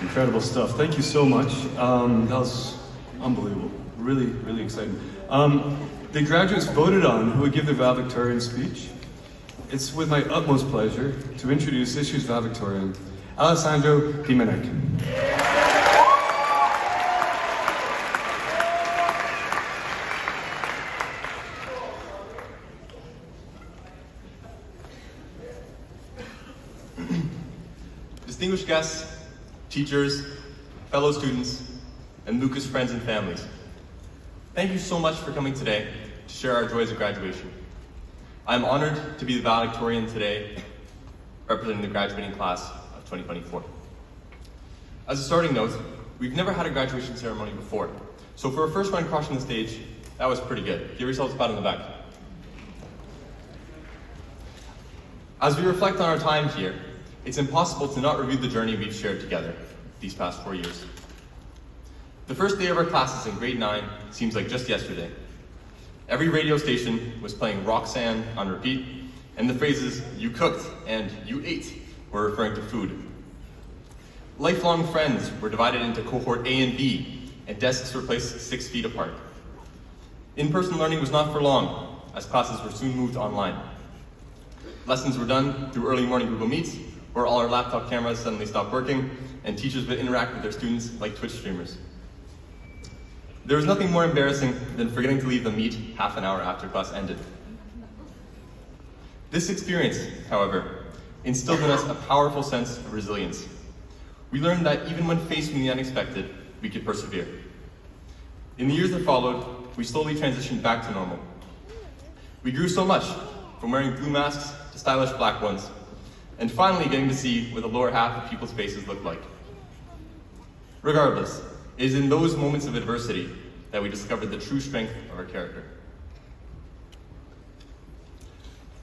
Incredible stuff. Thank you so much. That was unbelievable. Really, really exciting. The graduates voted on who would give their valedictorian speech. It's with my utmost pleasure to introduce this year's valedictorian, Alessandro Menhinick. Distinguished guests, teachers, fellow students, and Lucas friends and families, thank you so much for coming today to share our joys of graduation. I'm honored to be the valedictorian today, representing the graduating class of 2024. As a starting note, we've never had a graduation ceremony before, so for a first round crossing the stage, that was pretty good. Give yourselves a pat on the back. As we reflect on our time here, it's impossible to not review the journey we've shared together these past 4 years. The first day of our classes in grade 9 seems like just yesterday. Every radio station was playing Roxanne on repeat, and the phrases "you cooked" and "you ate" were referring to food. Lifelong friends were divided into cohort A and B, and desks were placed 6 feet apart. In-person learning was not for long, as classes were soon moved online. Lessons were done through early morning Google Meets, where all our laptop cameras suddenly stopped working, and teachers would interact with their students like Twitch streamers. There was nothing more embarrassing than forgetting to leave the meet half an hour after class ended. This experience, however, instilled in us a powerful sense of resilience. We learned that even when faced with the unexpected, we could persevere. In the years that followed, we slowly transitioned back to normal. We grew so much, from wearing blue masks to stylish black ones, and finally getting to see what the lower half of people's faces looked like. Regardless, it is in those moments of adversity that we discovered the true strength of our character.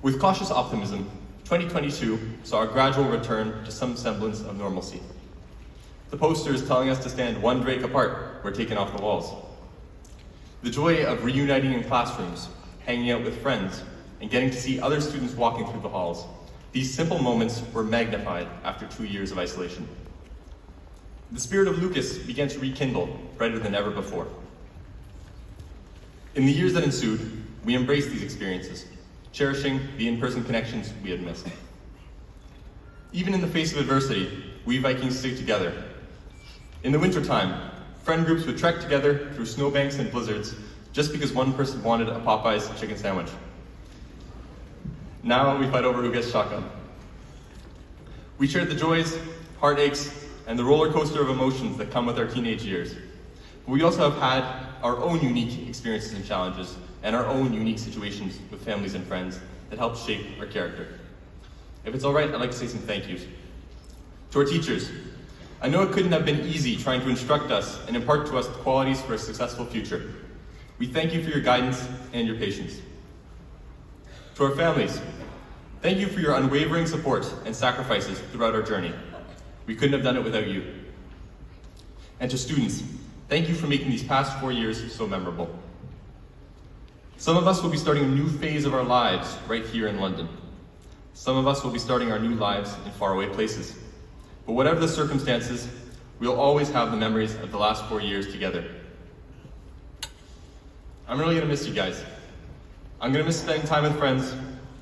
With cautious optimism, 2022 saw a gradual return to some semblance of normalcy. The posters telling us to stand 1 Drake apart were taken off the walls. The joy of reuniting in classrooms, hanging out with friends, and getting to see other students walking through the halls, these simple moments were magnified after 2 years of isolation. The spirit of Lucas began to rekindle brighter than ever before. In the years that ensued, we embraced these experiences, cherishing the in-person connections we had missed. Even in the face of adversity, we Vikings stick together. In the wintertime, friend groups would trek together through snowbanks and blizzards just because one person wanted a Popeye's chicken sandwich. Now we fight over who gets shotgun. We shared the joys, heartaches, and the roller coaster of emotions that come with our teenage years. But we also have had our own unique experiences and challenges, and our own unique situations with families and friends that help shape our character. If it's all right, I'd like to say some thank yous. To our teachers, I know it couldn't have been easy trying to instruct us and impart to us the qualities for a successful future. We thank you for your guidance and your patience. To our families, thank you for your unwavering support and sacrifices throughout our journey. We couldn't have done it without you. And to students, thank you for making these past 4 years so memorable. Some of us will be starting a new phase of our lives right here in London. Some of us will be starting our new lives in faraway places. But whatever the circumstances, we'll always have the memories of the last 4 years together. I'm really gonna miss you guys. I'm gonna miss spending time with friends,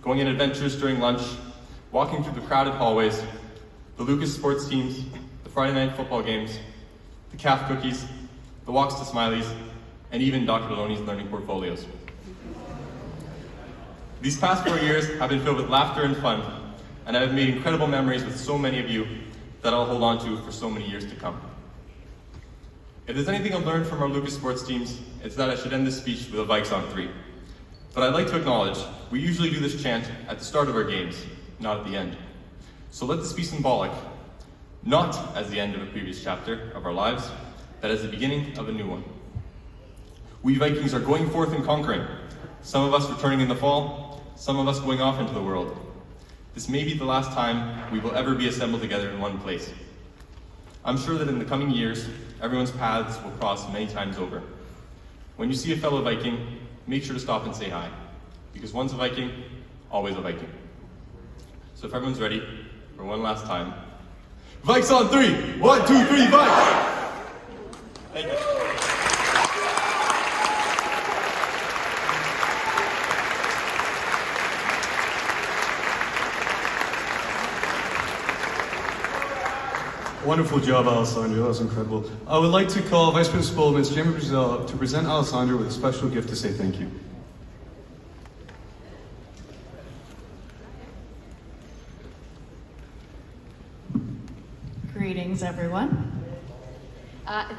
going on adventures during lunch, walking through the crowded hallways, the Lucas sports teams, the Friday night football games, the calf cookies, the walks to Smiley's, and even Dr. Deloney's learning portfolios. These past 4 years have been filled with laughter and fun, and I have made incredible memories with so many of you that I'll hold on to for so many years to come. If there's anything I've learned from our Lucas sports teams, it's that I should end this speech with a Vikes on 3. But I'd like to acknowledge, we usually do this chant at the start of our games, not at the end. So let this be symbolic, not as the end of a previous chapter of our lives, but as the beginning of a new one. We Vikings are going forth and conquering, some of us returning in the fall, some of us going off into the world. This may be the last time we will ever be assembled together in one place. I'm sure that in the coming years, everyone's paths will cross many times over. When you see a fellow Viking, make sure to stop and say hi, because once a Viking, always a Viking. So if everyone's ready, for one last time, Vikes on 3. 1, 2, 3, Vikes! Thank you. Wonderful job, Alessandro. That was incredible. I would like to call Vice Principal Ms. Jamie Brazil up to present Alessandro with a special gift to say thank you. Greetings, everyone.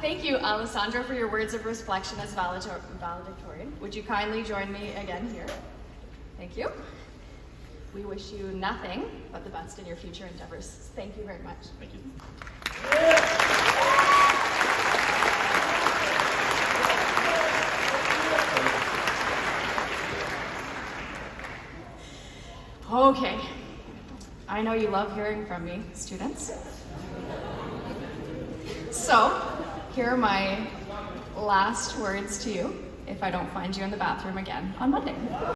Thank you, Alessandro, for your words of reflection as valedictorian. Would you kindly join me again here? Thank you. We wish you nothing but the best in your future endeavors. Thank you very much. Thank you. Okay. I know you love hearing from me, students. So, here are my last words to you if I don't find you in the bathroom again on Monday.